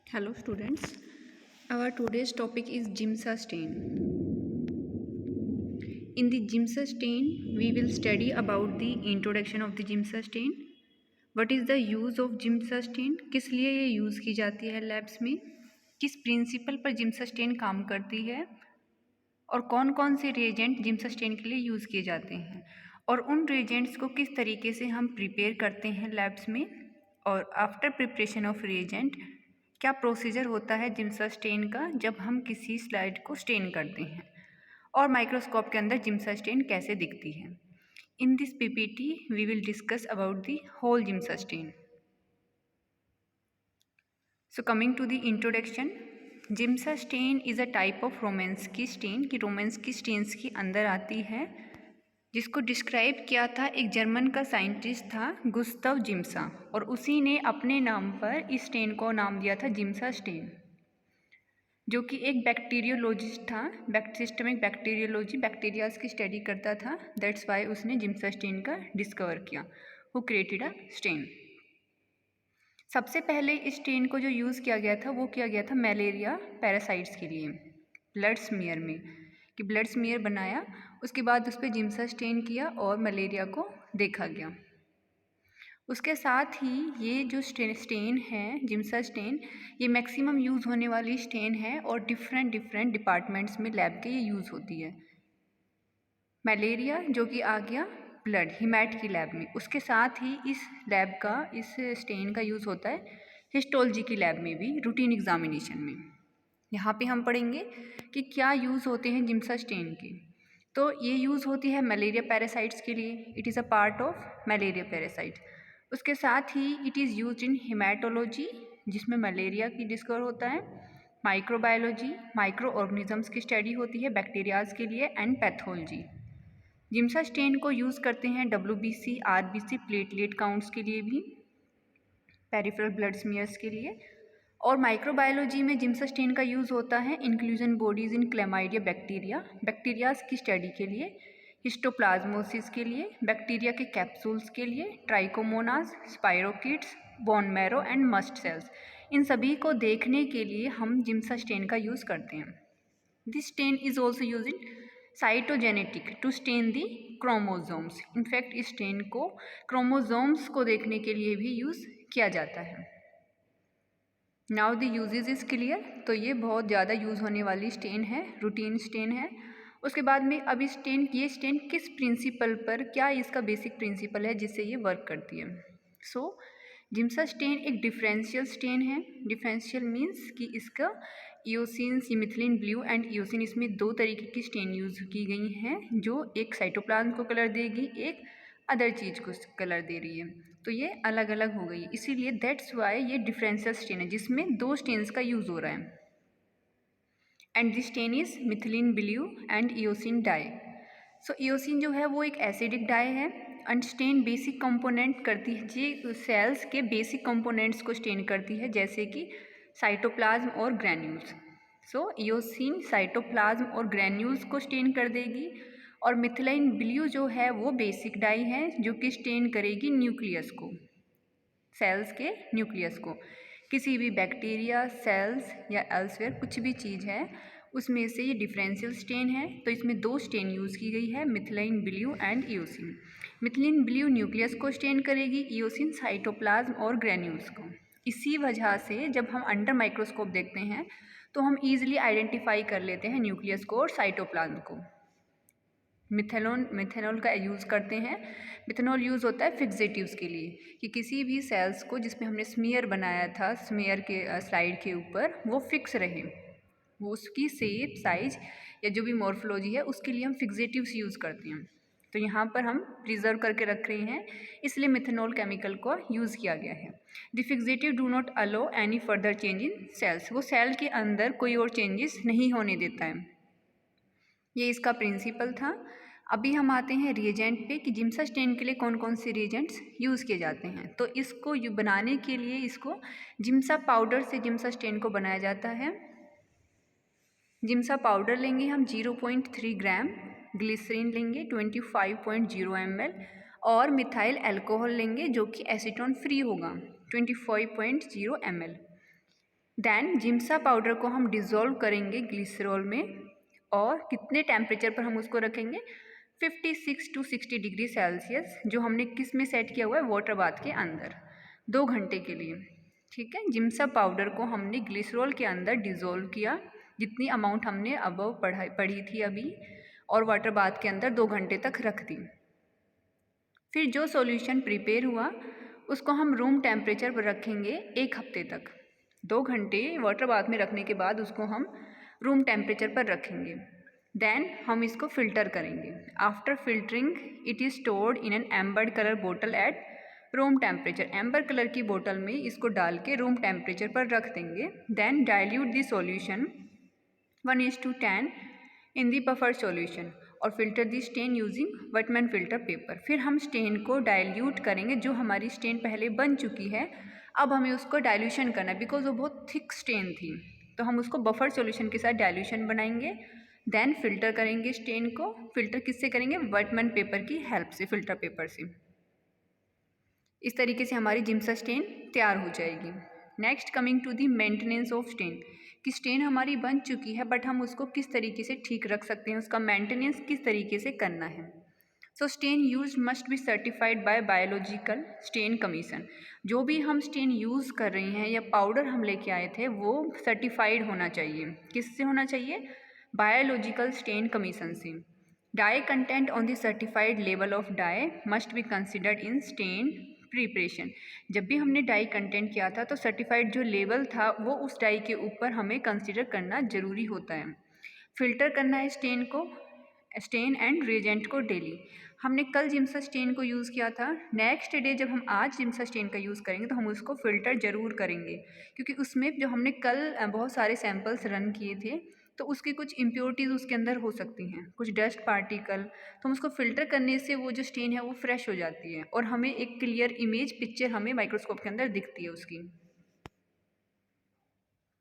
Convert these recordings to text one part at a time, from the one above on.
Hello students, our today's topic is Giemsa stain. In the Giemsa stain, we will study about the introduction of the Giemsa stain. What is the use of Giemsa stain? किस लिए ये use की जाती है labs में? किस principal पर Giemsa stain काम करती है? और कौन कौन से रिएजेंट जिम्सा स्टेन के लिए यूज़ किए जाते हैं और उन रिएजेंट्स को किस तरीके से हम प्रिपेयर करते हैं लैब्स में, और आफ्टर प्रिपरेशन ऑफ रिएजेंट क्या प्रोसीजर होता है जिम्सा स्टेन का जब हम किसी स्लाइड को स्टेन करते हैं, और माइक्रोस्कोप के अंदर जिम्सा स्टेन कैसे दिखती है। In this PPT we will discuss about the whole Giemsa stain. So coming to the introduction, Giemsa stain is a type of Romanowsky stain कि रोमांस की स्टेन्स की अंदर आती है, जिसको डिस्क्राइब किया था एक जर्मन का साइंटिस्ट था गुस्ताव जिम्सा, और उसी ने अपने नाम पर इस स्टेन को नाम दिया था जिम्सा स्टेन, जो कि एक बैक्टीरियोलॉजिस्ट था, सिस्टमिक बैक्टीरियोलॉजी, बैक्टीरियाज की स्टडी करता था. दैट्स वाई उसने जिम्सा स्टेन का डिस्कवर किया. Who created a stain. सबसे पहले इस स्टेन को जो यूज़ किया गया था वो किया गया था मलेरिया पैरासाइट्स के लिए, ब्लड स्मीयर में, कि ब्लड स्मीयर बनाया, उसके बाद उस पर जिम्सा स्टेन किया और मलेरिया को देखा गया. उसके साथ ही ये जो स्टेन है जिम्सा स्टेन, ये मैक्सिमम यूज़ होने वाली स्टेन है और डिफरेंट डिपार्टमेंट्स में लैब के ये यूज़ होती है. मलेरिया जो कि आ गया ब्लड हिमैट की लैब में, उसके साथ ही इस स्टेन का यूज़ होता है हिस्टोलॉजी की लैब में भी, रूटीन एग्जामिनेशन में. यहाँ पे हम पढ़ेंगे कि क्या यूज़ होते हैं जिम्सा स्टेन के. तो ये यूज़ होती है मलेरिया पैरासाइट्स के लिए, it is a part of malaria parasite. उसके साथ ही इट इज़ यूज इन हिमैटोलॉजी, जिसमें मलेरिया की डिस्कवर होता है, माइक्रोबायोलॉजी, माइक्रो ऑर्गेनिजम्स की स्टडी होती है बैक्टीरियाज के लिए, एंड पैथोलॉजी. जिम्सा स्टेन को यूज़ करते हैं WBC, RBC, प्लेटलेट काउंट्स के लिए भी, पेरिफेरल ब्लड स्मीयर्स के लिए. और माइक्रोबायोलॉजी में जिम्सा स्टेन का यूज़ होता है inclusion bodies in chlamydia bacteria, bacterias की स्टडी के लिए, हिस्टोप्लाज्मोसिस के लिए, बैक्टीरिया के कैप्सूल्स के लिए, Trichomonas, spirochetes, bone marrow and mast cells, इन सभी को देखने के लिए हम जिम्सा स्टेन का यूज़ करते हैं. This stain is also use in cytogenetic to stain the chromosomes. In fact इस स्टेन को क्रोमोजोम्स को देखने के लिए भी यूज़ किया जाता है. Now the uses is clear. तो ये बहुत ज़्यादा यूज़ होने वाली स्टेन है, रूटीन स्टेन है. उसके बाद में अब ये स्टेन किस प्रिंसिपल पर, क्या इसका बेसिक प्रिंसिपल है जिससे ये वर्क करती है. सो जिम्सा स्टेन एक डिफरेंशियल स्टेन है. डिफरेंशियल मीन्स कि इसका इयोसिन्स, मिथिलीन ब्लू एंड इयोसिन, इसमें दो तरीके की स्टेन यूज़ की गई हैं, जो एक साइटोप्लाज्म को कलर देगी, एक अदर चीज़ को कलर दे रही है. तो ये अलग अलग हो गई है, इसीलिए दैट्स वाई ये डिफरेंशियल स्टेन है जिसमें दो स्टेन्स का यूज़ हो रहा है. And this stain is methylene blue and eosin dye. So eosin जो है वो एक एसिडिक डाई है, एंड स्टेन बेसिक कंपोनेंट करती है, ये सेल्स के बेसिक कंपोनेंट्स को स्टेन करती है, जैसे कि साइटोप्लाज्म और ग्रैन्यूल्स. सो इयोसिन साइटोप्लाज्म और ग्रैन्यूल्स को स्टेन कर देगी, और मिथिलाइन ब्लू जो है वो बेसिक डाई है जो कि स्टेन करेगी न्यूक्लियस को, सेल्स के न्यूक्लियस को. किसी भी बैक्टीरिया, सेल्स या एल्सवेयर कुछ भी चीज़ है उसमें से ये डिफरेंशियल स्टेन है. तो इसमें दो स्टेन यूज़ की गई है, methylene blue and eosin. Methylene blue nucleus को स्टेन करेगी, इयोसिन साइटोप्लाज्म और ग्रैन्यूल्स को. इसी वजह से जब हम अंडर माइक्रोस्कोप देखते हैं तो हम ईजिली आइडेंटिफाई कर लेते हैं न्यूक्लियस को और साइटोप्लाज्म को. मिथेनॉल का यूज़ करते हैं. मिथेनॉल यूज़ होता है फिक्सेटिव्स के लिए, कि किसी भी सेल्स को जिसमें हमने स्मीयर बनाया था, स्मीयर के स्लाइड के ऊपर, वो फिक्स रहे, वो उसकी शेप, साइज या जो भी मॉर्फोलॉजी है उसके लिए हम फिक्सेटिव्स यूज़ करते हैं. तो यहाँ पर हम प्रिजर्व करके रख रहे हैं, इसलिए मिथेनॉल केमिकल को यूज़ किया गया है. The fixative do not allow any further change in cells, वो सेल के अंदर कोई और चेंजेस नहीं होने देता है. ये इसका प्रिंसिपल था. अभी हम आते हैं रिएजेंट पे कि जिम्सा स्टेन के लिए कौन कौन से रिएजेंट्स यूज़ किए जाते हैं. तो इसको बनाने के लिए इसको जिम्सा पाउडर से जिम्सा स्टेन को बनाया जाता है. जिम्सा पाउडर लेंगे हम 0.3 ग्राम, ग्लिसरीन लेंगे 25.0 ml, और मिथाइल अल्कोहल लेंगे जो कि एसीटोन फ्री होगा 25.0 ml. देन जिम्सा पाउडर को हम डिज़ोल्व करेंगे ग्लिसरॉल में, और कितने टेम्परेचर पर हम उसको रखेंगे, 56 to 60 डिग्री सेल्सियस, जो हमने किस में सेट किया हुआ है, वाटर बाथ के अंदर 2 घंटे के लिए। ठीक है, जिम्सा पाउडर को हमने ग्लिसरॉल के अंदर डिज़ोल्व किया, जितनी अमाउंट हमने अबव पढ़ी थी अभी, और वाटर बाथ के अंदर 2 घंटे तक रख दी। फिर जो सॉल्यूशन प्रिपेयर हुआ उसको हम रूम टेम्परेचर पर रखेंगे 1 हफ्ते तक। 2 घंटे वाटर बाथ में रखने के बाद उसको हम रूम टेम्परेचर पर रखेंगे। देन हम इसको फ़िल्टर करेंगे। After filtering it is stored in an ambered colour बोतल at room temperature. Amber colour की बोतल में इसको डाल के रूम टेम्परेचर पर रख देंगे। Then dilute the solution 1:10 in the buffer solution और filter the stain using Whatman filter paper. फिर हम स्टेन को डाइल्यूट करेंगे। जो हमारी स्टेन पहले बन चुकी है, अब हमें उसको डाइल्यूशन करना है, बिकॉज वो बहुत थिक स्टेन थी, तो हम उसको बफर सॉल्यूशन के साथ डाइल्यूशन बनाएंगे। देन फिल्टर करेंगे स्टेन को। फिल्टर किससे करेंगे, वेटमैन पेपर की हेल्प से, फिल्टर पेपर से। इस तरीके से हमारी जिम्सा स्टेन तैयार हो जाएगी। Next coming to the maintenance of stain, कि स्टेन हमारी बन चुकी है बट हम उसको किस तरीके से ठीक रख सकते हैं, उसका मेंटेनेंस किस तरीके से करना है। So stain use must be certified by biological stain commission. जो भी हम स्टेन यूज़ कर रहे हैं या पाउडर हम लेके आए थे वो सर्टिफाइड होना चाहिए। किससे होना चाहिए, बायोलॉजिकल स्टेन कमीशन से। Dye content on the certified level of dye must be considered in stain preparation. जब भी हमने डाई कंटेंट किया था तो सर्टिफाइड जो लेवल था वो उस डाई के ऊपर हमें कंसिडर करना ज़रूरी होता है। फिल्टर करना है स्टेन एंड रिएजेंट को डेली। हमने कल जिम्सा स्टेन को यूज़ किया था, नेक्स्ट डे जब हम आज जिम्सा स्टेन का यूज़ करेंगे तो हम उसको फ़िल्टर ज़रूर करेंगे, क्योंकि उसमें जो हमने कल बहुत सारे सैम्पल्स रन किए थे तो उसकी कुछ इम्प्योरिटीज़ उसके अंदर हो सकती हैं, कुछ डस्ट पार्टिकल, तो हम उसको फ़िल्टर करने से वो जो स्टेन है वो फ्रेश हो जाती है और हमें एक क्लियर इमेज पिक्चर हमें माइक्रोस्कोप के अंदर दिखती है उसकी।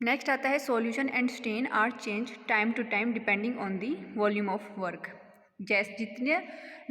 नेक्स्ट आता है solution and stain are change time to time depending on the volume of work. जैसे जितने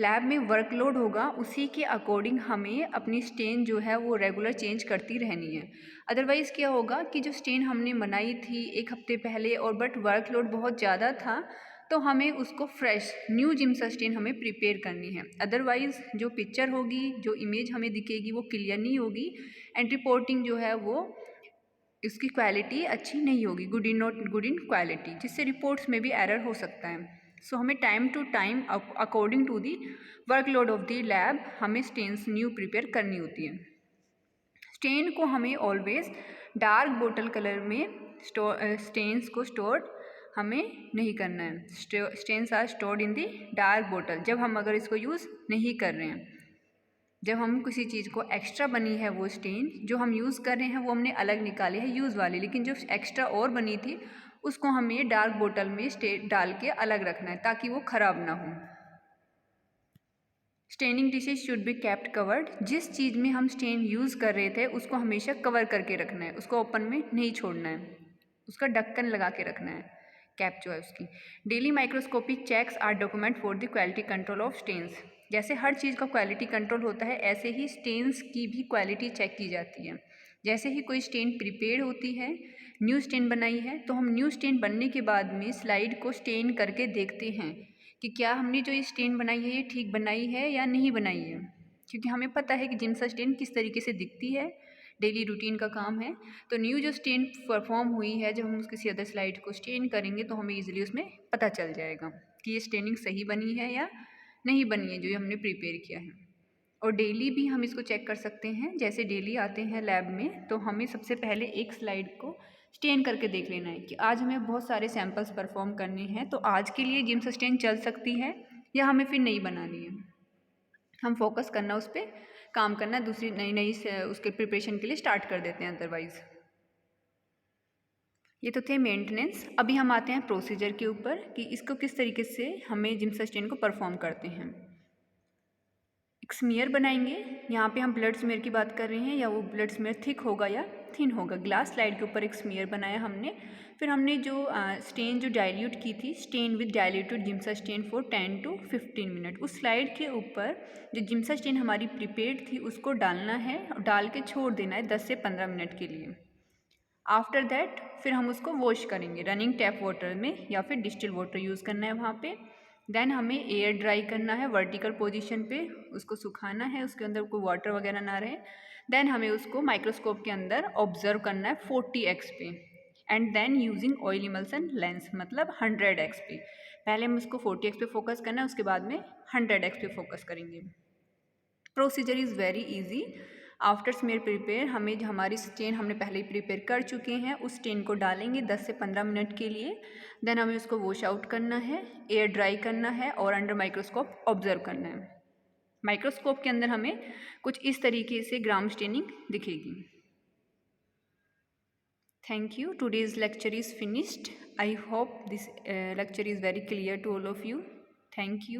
लैब में वर्कलोड होगा उसी के अकॉर्डिंग हमें अपनी स्टेन जो है वो रेगुलर चेंज करती रहनी है। अदरवाइज़ क्या होगा कि जो स्टेन हमने बनाई थी 1 हफ्ते पहले और बट वर्कलोड बहुत ज़्यादा था, तो हमें उसको फ्रेश न्यू जिम्सा स्टेन हमें प्रिपेयर करनी है। अदरवाइज़ जो पिक्चर होगी, जो इमेज हमें दिखेगी वो क्लियर नहीं होगी एंड रिपोर्टिंग जो है वो इसकी क्वालिटी अच्छी नहीं होगी, गुड इन क्वालिटी, जिससे रिपोर्ट्स में भी एरर हो सकता है। सो हमें time to time according to the workload of the lab हमें स्टेन्स न्यू प्रिपेयर करनी होती है। स्टेन को हमें ऑलवेज डार्क बोतल कलर में स्टेन्स को स्टोर हमें नहीं करना है। Stains are stored in the dark बोतल जब हम अगर इसको यूज़ नहीं कर रहे हैं। जब हम किसी चीज़ को एक्स्ट्रा बनी है वो स्टेन जो हम यूज़ कर रहे हैं वो हमने अलग निकाले है यूज़ वाली, लेकिन जो एक्स्ट्रा और बनी थी उसको हमें डार्क बोतल में डाल के अलग रखना है ताकि वो ख़राब ना हो। Staining dishes should be kept covered. जिस चीज़ में हम स्टेन यूज़ कर रहे थे उसको हमेशा कवर करके रखना है, उसको ओपन में नहीं छोड़ना है, उसका ढक्कन लगा के रखना है, कैप जो है उसकी। Daily microscopic checks are document for the quality control of stains. जैसे हर चीज़ का क्वालिटी कंट्रोल होता है ऐसे ही स्टेन्स की भी क्वालिटी चेक की जाती है। जैसे ही कोई स्टेन प्रिपेयर होती है, न्यू स्टेन बनाई है, तो हम न्यू स्टेन बनने के बाद में स्लाइड को स्टेन करके देखते हैं कि क्या हमने जो ये स्टेन बनाई है ये ठीक बनाई है या नहीं बनाई है, क्योंकि हमें पता है कि जिम्सा स्टेन किस तरीके से दिखती है, डेली रूटीन का काम है। तो न्यू जो स्टेन परफॉर्म हुई है, जब हम किसी अदर स्लाइड को स्टेन करेंगे तो हमें ईजिली उसमें पता चल जाएगा कि ये स्टेनिंग सही बनी है या नहीं बनी है जो हमने प्रिपेयर किया है। और डेली भी हम इसको चेक कर सकते हैं। जैसे डेली आते हैं लैब में तो हमें सबसे पहले एक स्लाइड को स्टेन करके देख लेना है कि आज हमें बहुत सारे सैंपल्स परफॉर्म करने हैं, तो आज के लिए जिम्सा स्टेन चल सकती है या हमें फिर नहीं बनानी है। हम फोकस करना, उस पर काम करना, दूसरी नई उसके प्रिपरेशन के लिए स्टार्ट कर देते हैं अदरवाइज़। ये तो थे मेंटेनेंस। अभी हम आते हैं प्रोसीजर के ऊपर कि इसको किस तरीके से हमें जिम्सा स्टेन को परफॉर्म करते हैं। एक स्मीयर बनाएंगे। यहाँ पे हम ब्लड स्मीयर की बात कर रहे हैं, या वो ब्लड स्मीयर थिक होगा या थिन होगा। ग्लास स्लाइड के ऊपर एक स्मीयर बनाया हमने। फिर हमने जो स्टेन जो डाइल्यूट की थी, stain with diluted Giemsa stain for 10 to 15 minute, उस स्लाइड के ऊपर जो जिम्सा स्टेन हमारी प्रिपेयर्ड थी उसको डालना है और डाल के छोड़ देना है 10 से 15 मिनट के लिए। आफ्टर दैट फिर हम उसको वॉश करेंगे रनिंग टैप वाटर में या फिर डिस्टिल वाटर यूज़ करना है वहाँ पे। देन हमें एयर ड्राई करना है वर्टिकल पोजीशन पे, उसको सुखाना है, उसके अंदर कोई वाटर वगैरह ना रहे। देन हमें उसको माइक्रोस्कोप के अंदर ऑब्जर्व करना है 40x पे and then using oil emulsion lens मतलब 100x पे। पहले हम उसको 40x पे फोकस करना है, उसके बाद में 100x पे फोकस करेंगे। Procedure is very easy. After smear prepare हमें जो हमारी स्टेन हमने पहले ही प्रिपेयर कर चुके हैं उस स्टेन को डालेंगे 10 से 15 मिनट के लिए। देन हमें उसको वॉश आउट करना है, एयर ड्राई करना है और अंडर माइक्रोस्कोप ऑब्जर्व करना है। माइक्रोस्कोप के अंदर हमें कुछ इस तरीके से ग्राम स्टेनिंग दिखेगी। Thank you. Today's lecture is finished. I hope this lecture is very clear to all of you. Thank you.